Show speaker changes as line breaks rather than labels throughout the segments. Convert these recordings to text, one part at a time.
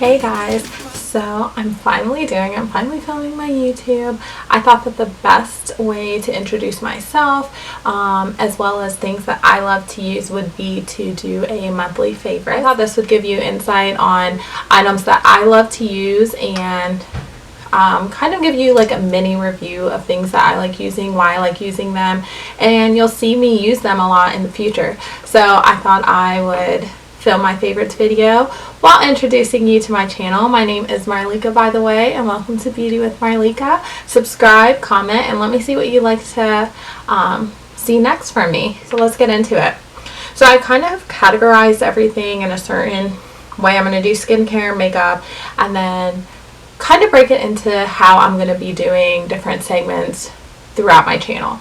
Hey guys, so I'm finally filming my YouTube. I thought that the best way to introduce myself, as well as things that I love to use, would be to do a monthly favorite. I thought this would give you insight on items that I love to use and kind of give you like a mini review of things that I like using, why I like using them, and you'll see me use them a lot in the future. So I thought I would film my favorites video while introducing you to my channel. My name is Marlika, by the way, and welcome to Beauty with Marlika. Subscribe, comment, and let me see what you'd like to see next from me. So let's get into it. So I kind of categorized everything in a certain way. I'm going to do skincare, makeup, and then kind of break it into how I'm going to be doing different segments throughout my channel.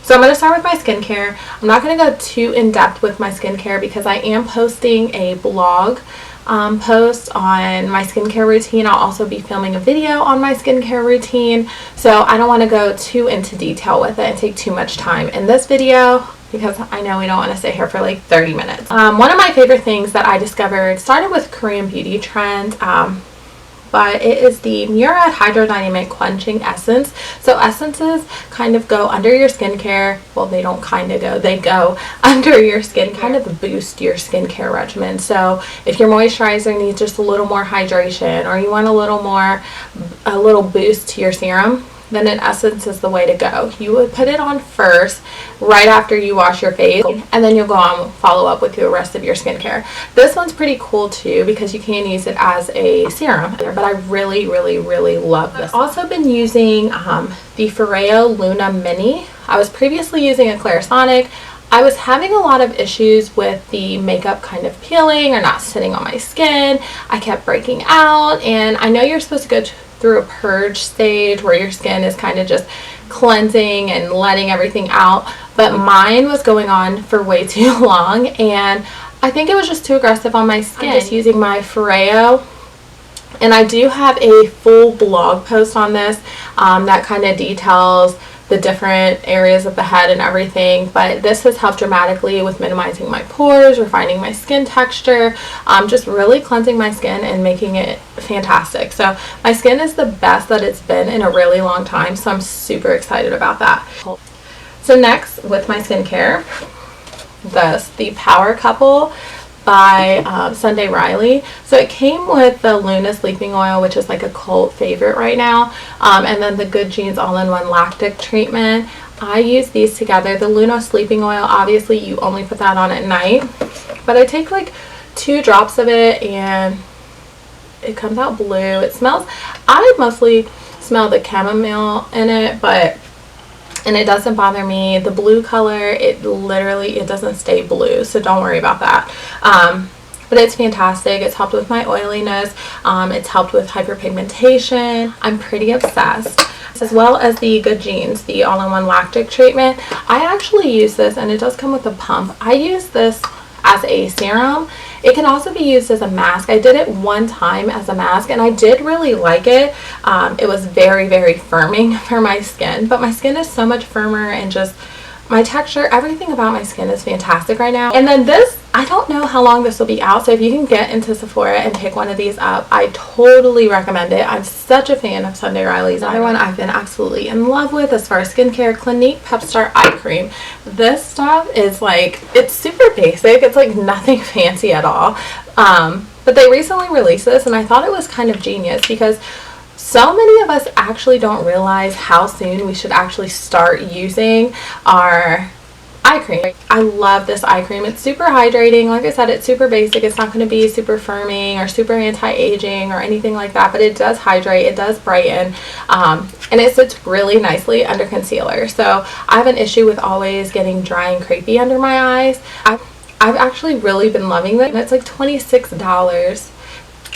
So I'm going to start with my skincare. I'm not going to go too in depth with my skincare because I am posting a blog post on my skincare routine. I'll also be filming a video on my skincare routine, so I don't want to go too into detail with it and take too much time in this video because I know we don't want to sit here for like 30 minutes. One of my favorite things that I discovered started with Korean beauty trend, but it is the Murad Hydrodynamic Quenching Essence. So essences kind of go under your skincare. Well, they don't kind of go, they go under your skin, kind of boost your skincare regimen. So if your moisturizer needs just a little more hydration, or you want a little boost to your serum, then an essence is the way to go. You would put it on first, right after you wash your face, and then you'll go on and follow up with the rest of your skincare. This one's pretty cool too because you can use it as a serum, but I really love this. I've also been using the Foreo Luna Mini. I was previously using a Clarisonic. I was having a lot of issues with the makeup kind of peeling or not sitting on my skin. I kept breaking out, and I know you're supposed to go through a purge stage where your skin is kind of just cleansing and letting everything out, but mine was going on for way too long, and I think it was just too aggressive on my skin. I'm just using my Foreo, and I do have a full blog post on this that kind of details the different areas of the head and everything, but this has helped dramatically with minimizing my pores, refining my skin texture, just really cleansing my skin and making it fantastic. So my skin is the best that it's been in a really long time, so I'm super excited about that. So next with my skincare, the Power Couple by Sunday Riley. So it came with the Luna Sleeping Oil, which is like a cult favorite right now, and then the Good Genes All-in-One Lactic Treatment. I use these together. The Luna Sleeping Oil, obviously you only put that on at night, but I take like 2 drops of it and it comes out blue. It smells, I mostly smell the chamomile in it, and it doesn't bother me. The blue color, it doesn't stay blue, so don't worry about that. But it's fantastic. It's helped with my oiliness. It's helped with hyperpigmentation. I'm pretty obsessed. As well as the Good Genes, the all-in-one lactic treatment. I actually use this, and it does come with a pump. I use this as a serum. It can also be used as a mask. I did it one time as a mask, and I did really like it. It was very firming for my skin, but my skin is so much firmer, and just my texture, everything about my skin is fantastic right now. And then this, I don't know how long this will be out, so if you can get into Sephora and pick one of these up, I totally recommend it. I'm such a fan of Sunday Riley's. Another one I've been absolutely in love with as far as skincare, Clinique Pep Start Eye Cream. This stuff is like, it's super basic. It's like nothing fancy at all. But they recently released this, and I thought it was kind of genius because so many of us actually don't realize how soon we should actually start using our eye cream. I love this eye cream. It's super hydrating. Like I said, it's super basic. It's not going to be super firming or super anti-aging or anything like that, but it does hydrate, it does brighten, and it sits really nicely under concealer. So I have an issue with always getting dry and crepey under my eyes. I've actually really been loving it, and it's like $26.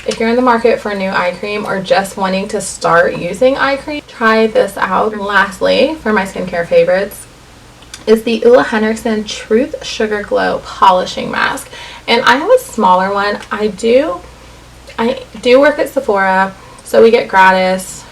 If you're in the market for a new eye cream or just wanting to start using eye cream, try this out. And lastly, for my skincare favorites, is the Henriksen Truth Sugar Glow Polishing Mask. And I have a smaller one. I do work at Sephora, so we get gratis,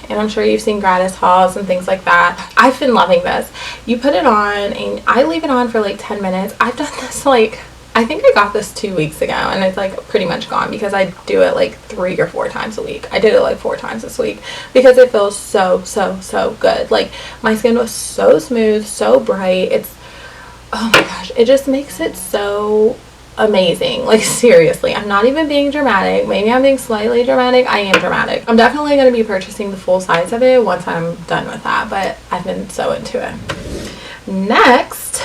and I'm sure you've seen gratis hauls and things like that. I've been loving this. You put it on, and I leave it on for like 10 minutes. I've done this like I think I got this 2 weeks ago and it's like pretty much gone because I do it like 3 or 4 times a week. I did it like 4 times this week because it feels so good. Like my skin was so smooth, so bright. It's, oh my gosh, it just makes it so amazing. Like seriously, I'm not even being dramatic. Maybe I'm being slightly dramatic. I am dramatic. I'm definitely going to be purchasing the full size of it once I'm done with that, but I've been so into it. Next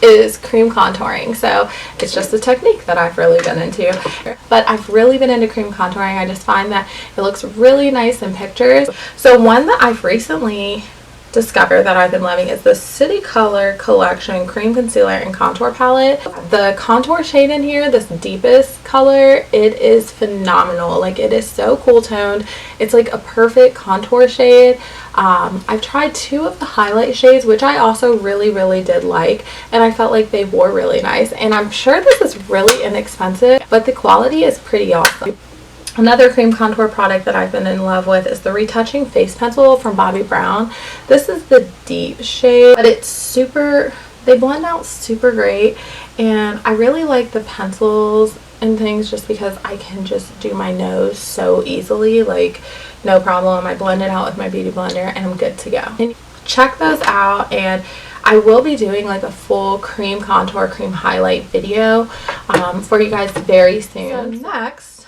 is cream contouring. So it's just a technique that I've really been into, but I've really been into cream contouring. I just find that it looks really nice in pictures. So one that I've recently discovered that I've been loving is the City Color Collection Cream Concealer and Contour Palette. The contour shade in here, this deepest color, it is phenomenal. Like it is so cool toned. It's like a perfect contour shade. I've tried 2 of the highlight shades, which I also really did like, and I felt like they wore really nice. And I'm sure this is really inexpensive, but the quality is pretty awesome. Another cream contour product that I've been in love with is the Retouching Face Pencil from Bobbi Brown. This is the deep shade, but it's super, they blend out super great, and I really like the pencils and things just because I can just do my nose so easily, like no problem. I blend it out with my beauty blender and I'm good to go. And check those out, and I will be doing like a full cream contour, cream highlight video for you guys very soon. So next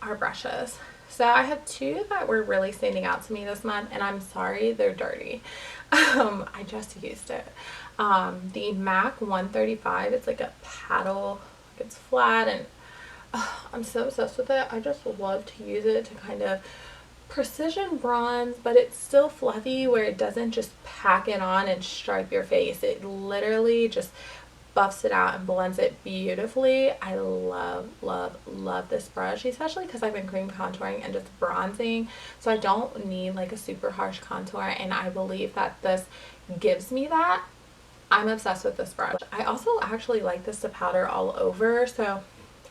are brushes. So I have 2 that were really standing out to me this month, and I'm sorry they're dirty. I just used it. The MAC 135, it's like a paddle, like it's flat, and I'm so obsessed with it. I just love to use it to kind of precision bronze, but it's still fluffy where it doesn't just pack it on and stripe your face. It literally just buffs it out and blends it beautifully. I love this brush, especially because I've been cream contouring and just bronzing, so I don't need like a super harsh contour, and I believe that this gives me that. I'm obsessed with this brush. I also actually like this to powder all over, so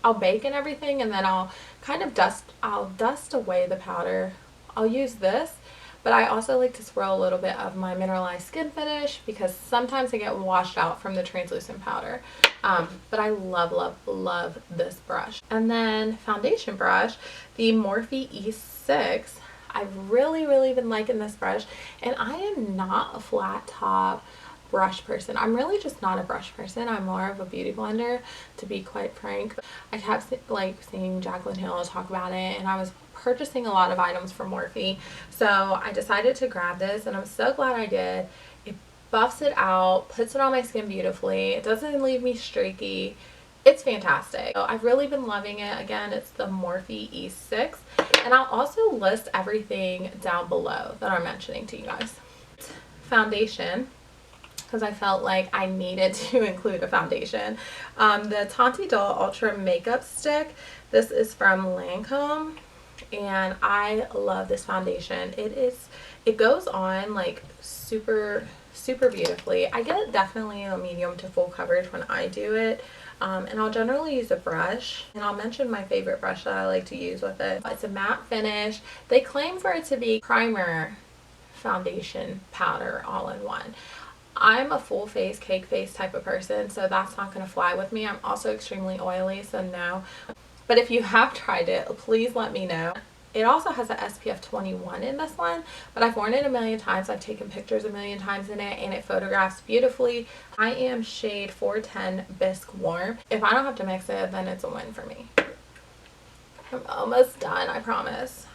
I'll bake and everything, and then I'll kind of dust away the powder. I'll use this, but I also like to swirl a little bit of my mineralized skin finish because sometimes I get washed out from the translucent powder. But I love this brush. And then foundation brush, the Morphe E6. I've really been liking this brush, and I am not a flat top brush person. I'm really just not a brush person. I'm more of a beauty blender, to be quite frank. I kept like seeing Jaclyn Hill talk about it, and I was purchasing a lot of items from Morphe, so I decided to grab this, and I'm so glad I did. It buffs it out, puts it on my skin beautifully. It doesn't leave me streaky. It's fantastic. So I've really been loving it. Again, it's the Morphe E6, and I'll also list everything down below that I'm mentioning to you guys. Foundation, because I felt like I needed to include a foundation. The Teint Idole Ultra Makeup Stick. This is from Lancome, and I love this foundation. It goes on like super beautifully. I get definitely a medium to full coverage when I do it, and I'll generally use a brush, and I'll mention my favorite brush that I like to use with it. It's a matte finish. They claim for it to be primer, foundation, powder all in one. I'm a full face, cake face type of person, so that's not going to fly with me. I'm also extremely oily, so no. But if you have tried it, please let me know. It also has an SPF 21 in this one, but I've worn it a million times. I've taken pictures a million times in it, and it photographs beautifully. I am shade 410 Bisque Warm. If I don't have to mix it, then it's a win for me. I'm almost done, I promise.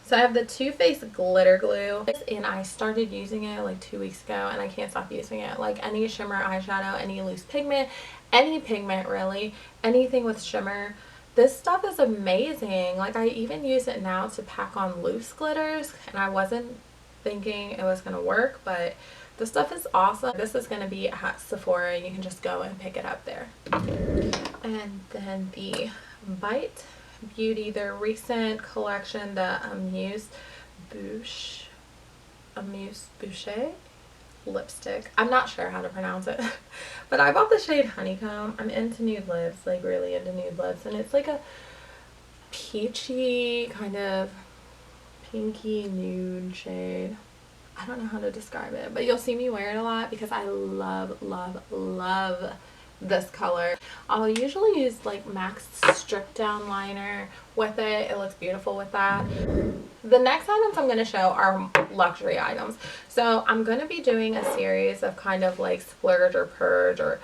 So I have the Too Faced Glitter Glue, and I started using it like 2 weeks ago, and I can't stop using it. Like any shimmer eyeshadow, any loose pigment, any pigment really, anything with shimmer. This stuff is amazing. Like I even use it now to pack on loose glitters, and I wasn't thinking it was going to work, but this stuff is awesome. This is going to be at Sephora. You can just go and pick it up there. And then the Bite Beauty, their recent collection, the Amuse Bouche lipstick. I'm not sure how to pronounce it, but I bought the shade Honeycomb. I'm into nude lips, like really into nude lips, and it's like a peachy kind of pinky nude shade. I don't know how to describe it, but you'll see me wear it a lot because I love this color. I'll usually use like MAC's Strip Down liner with it. It looks beautiful with that. The next items I'm going to show are luxury items. So I'm going to be doing a series of kind of like splurge or purge, or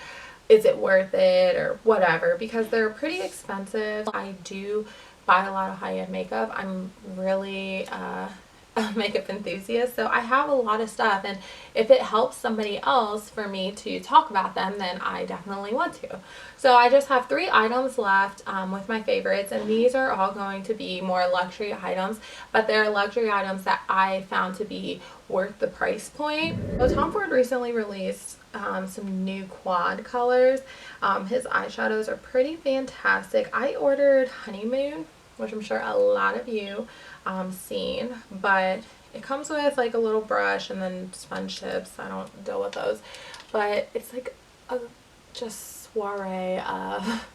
is it worth it, or whatever, because they're pretty expensive. I do buy a lot of high-end makeup. I'm really a makeup enthusiast, so I have a lot of stuff, and if it helps somebody else for me to talk about them, then I definitely want to. So I just have 3 items left with my favorites, and these are all going to be more luxury items, but they're luxury items that I found to be worth the price point. So Tom Ford recently released some new quad colors. His eyeshadows are pretty fantastic. I ordered Honeymoon, which I'm sure a lot of you seen, but it comes with like a little brush and then sponge tips. I don't deal with those, but it's like a just soiree of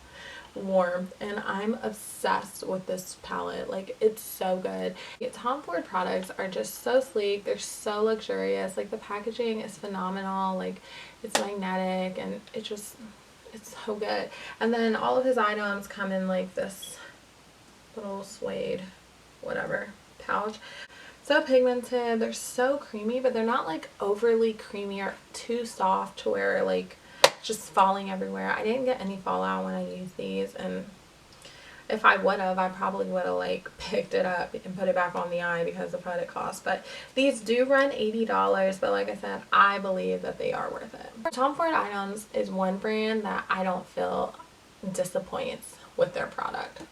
warmth, and I'm obsessed with this palette. Like, it's so good. Tom Ford products are just so sleek, they're so luxurious, like the packaging is phenomenal, like it's magnetic, and it's so good. And then all of his items come in like this little suede whatever pouch. So pigmented, they're so creamy, but they're not like overly creamy or too soft to where like just falling everywhere. I didn't get any fallout when I used these, and if I would have, I probably would have like picked it up and put it back on the eye because of what it costs. But these do run $80, but like I said, I believe that they are worth it. Tom Ford items is one brand that I don't feel disappoints with their product.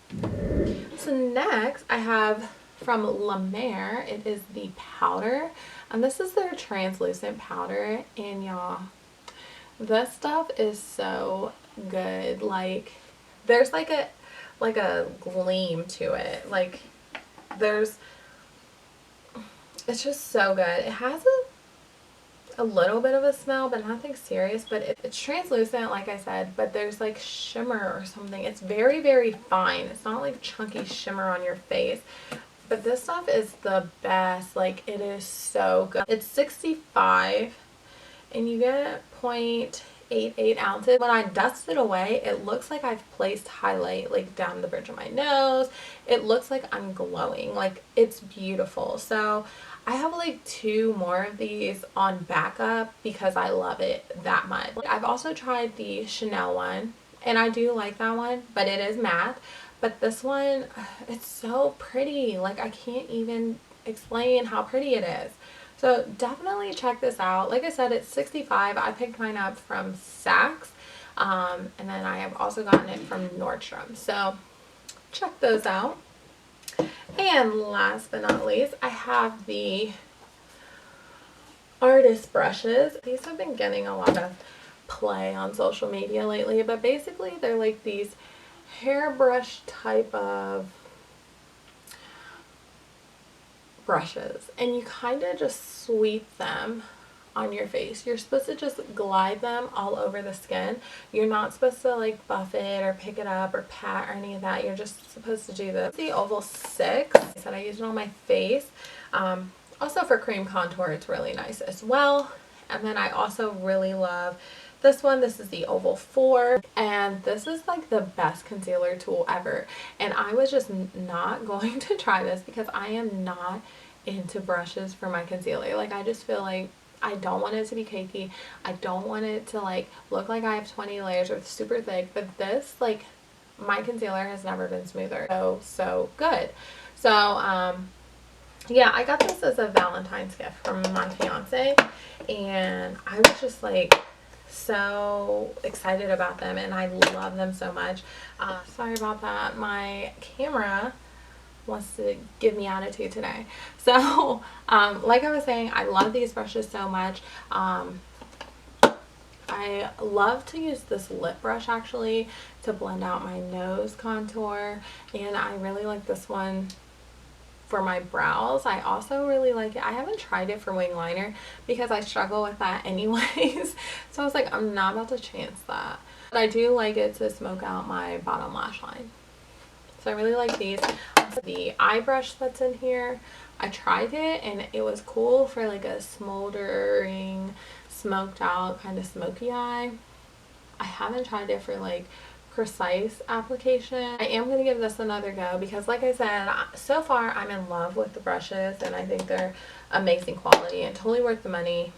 So next I have from La Mer, it is the powder, and this is their translucent powder, and y'all, this stuff is so good. Like, there's like a gleam to it. Like, it's just so good. It has a little bit of a smell, but nothing serious, but it's translucent, like I said, but there's like shimmer or something. It's very, very fine. It's not like chunky shimmer on your face, but this stuff is the best. Like, it is so good. It's 65 and you get 0.88 ounces. When I dust it away, it looks like I've placed highlight like down the bridge of my nose. It looks like I'm glowing. Like, it's beautiful. So I have like 2 more of these on backup because I love it that much. I've also tried the Chanel one, and I do like that one, but it is matte. But this one, it's so pretty. Like, I can't even explain how pretty it is. So definitely check this out. Like I said, it's 65. I picked mine up from Saks, and then I have also gotten it from Nordstrom. So check those out. And last but not least, I have the Artis brushes. These have been getting a lot of play on social media lately, but basically they're like these hairbrush type of brushes, and you kind of just sweep them on your face. You're supposed to just glide them all over the skin. You're not supposed to like buff it or pick it up or pat or any of that. You're just supposed to do this. The Oval 6, I said I used it on my face. Also for cream contour, it's really nice as well. And then I also really love this one. This is the Oval 4, and this is like the best concealer tool ever. And I was just not going to try this because I am not into brushes for my concealer. Like, I just feel like I don't want it to be cakey. I don't want it to like look like I have 20 layers or super thick, but this, like, my concealer has never been smoother. So good. So yeah, I got this as a Valentine's gift from my fiance, and I was just like so excited about them, and I love them so much. Sorry about that. My camera wants to give me attitude today. So like I was saying, I love these brushes so much. I love to use this lip brush actually to blend out my nose contour, and I really like this one for my brows. I also really like it. I haven't tried it for wing liner because I struggle with that anyways. So I was like, I'm not about to chance that. But I do like it to smoke out my bottom lash line. So I really like these. The eye brush that's in here, I tried it and it was cool for like a smoldering, smoked out kind of smoky eye. I haven't tried it for like precise application. I am going to give this another go because like I said, so far I'm in love with the brushes and I think they're amazing quality and totally worth the money.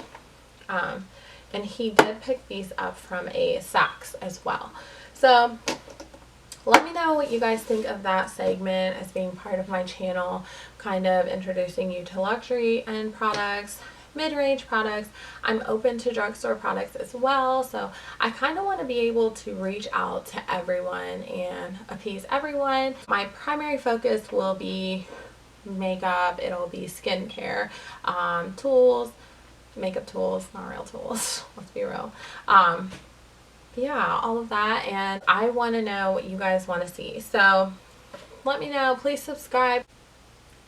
And he did pick these up from a Saks as well. So let me know what you guys think of that segment as being part of my channel, kind of introducing you to luxury end products, mid-range products. I'm open to drugstore products as well, so I kind of want to be able to reach out to everyone and appease everyone. My primary focus will be makeup, it'll be skincare, tools, makeup tools, not real tools, let's be real. Yeah, all of that, and I want to know what you guys want to see, so let me know. Please subscribe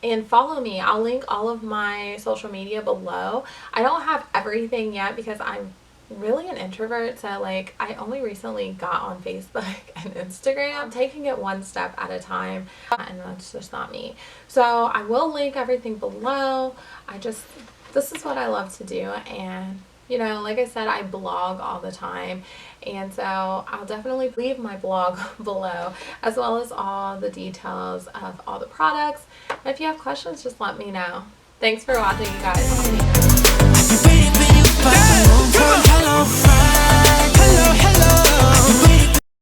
and follow me. I'll link all of my social media below. I don't have everything yet because I'm really an introvert, so like I only recently got on Facebook and Instagram. I'm taking it one step at a time and that's just not me. So I will link everything below. This is what I love to do, and you know, like I said, I blog all the time, and so I'll definitely leave my blog below as well as all the details of all the products. And if you have questions, just let me know. Thanks for watching, you guys.